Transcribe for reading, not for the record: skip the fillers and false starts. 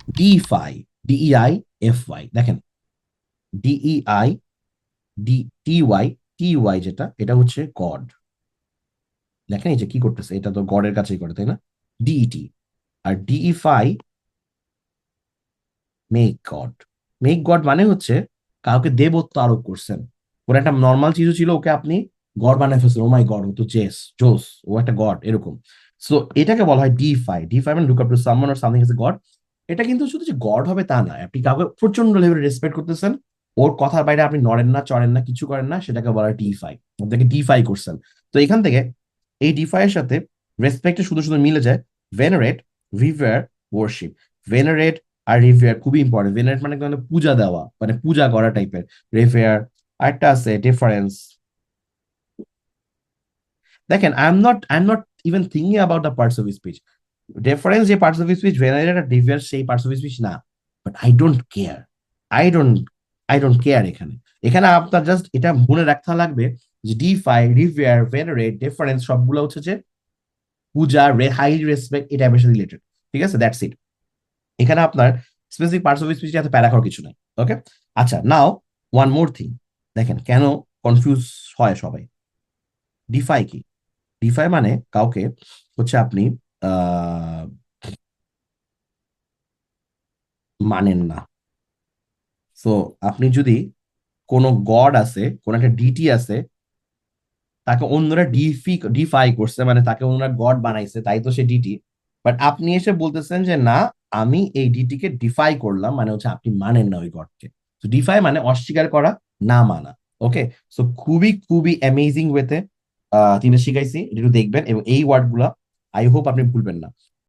Defy, DEIFY, দেখেন, DEI TY, TY যেটা, এটা হচ্ছে গড। দেখেন এই যে কি করতেছে, এটা তো গডের কাছেই করে, তাই না? ডিইটি। আর ডিইফাই, মেক গড। মেক গড মানে হচ্ছে কাউকে দেবত্ব আরোপ করছেন। ওর একটা নর্মাল চিজও ছিল, ওকে আপনি গড বানায় ফেলছেন। ও মাই গড, ও তো জোস, ও একটা গড, এরকম। সো এটাকে বলা হয় ডিফাই। ডিফাই মানে look up to someone or something as a god. এটা কিন্তু শুধু যে গড হবে তা না, আপনি কাউকে প্রচন্ড লেভেলে রেসপেক্ট করতেছেন, ওর কথার বাইরে আপনি নড়েন না, চড়েন না, কিছু করেন না, সেটাকে বলা হয় ডিফাই। আপনাকে ডিফাই করছেন। তো এখান থেকে এই ডিফাই এর সাথে রেসপেক্টে শুধু শুধু মিলে যায় ভেনারেট, রিভার, ওয়ার্শিপ। ভেনারেট আর রিভেয়ার খুবই ইম্পর্টেন্ট। ভেনারেট মানে কি, মানে পূজা দেওয়া, মানে পূজা করা টাইপের। রিভেয়ার আরেকটা আছে ডিফারেন্স। দেখেন, I am not even thinking about the parts of speech. Difference যে পার্টস অফ স্পিচ, ভেনারেট আর রিভেয়ার সেই পার্টস অফ স্পিচ না। But I don't care. I don't I don't care. এখানে এখানে আপনার জাস্ট এটা মনে রাখতে লাগবে যে ডিফাই, রিভেয়ার, ভেনারেট, ডিফারেন্স সবগুলো হচ্ছে যে পূজা, হাই রেসপেক্ট, এটা সাথে রিলেটেড। ঠিক আছে, দ্যাটস ইট। এখানে আপনার স্পেসিফিক পার্টস অফ স্পিচ এত প্যারা খাওয়ার কিছু নাই। ওকে, আচ্ছা, নাও ওয়ান মোর থিং। দেখেন কেন কনফিউজ হয় সবাই। ডিফাই কি? ডিফাই মানে কাউকে হচ্ছে আপনি আহ মানেন না। সো আপনি যদি কোনো গড আছে, কোন একটা ডিটি আছে, তাকে অন্যরা ডিফাই করছে, মানে তাকে অন্যরা গড বানাইছে, তাই তো সে ডিটি। বাট আপনি এসে বলতেছেন যে না, আমি এই ডিটি কে ডিফাই করলাম, মানে হচ্ছে আপনি মানেন না ওই গডকে। তো ডিফাই মানে অস্বীকার করা, না মানা। ওকে, সো খুবই খুবই অ্যামেজিং ওয়েতে তিনি শিখাইছি, এটা একটু দেখবেন, এবং এই ওয়ার্ড গুলা আই হোপ আপনি ভুলবেন না।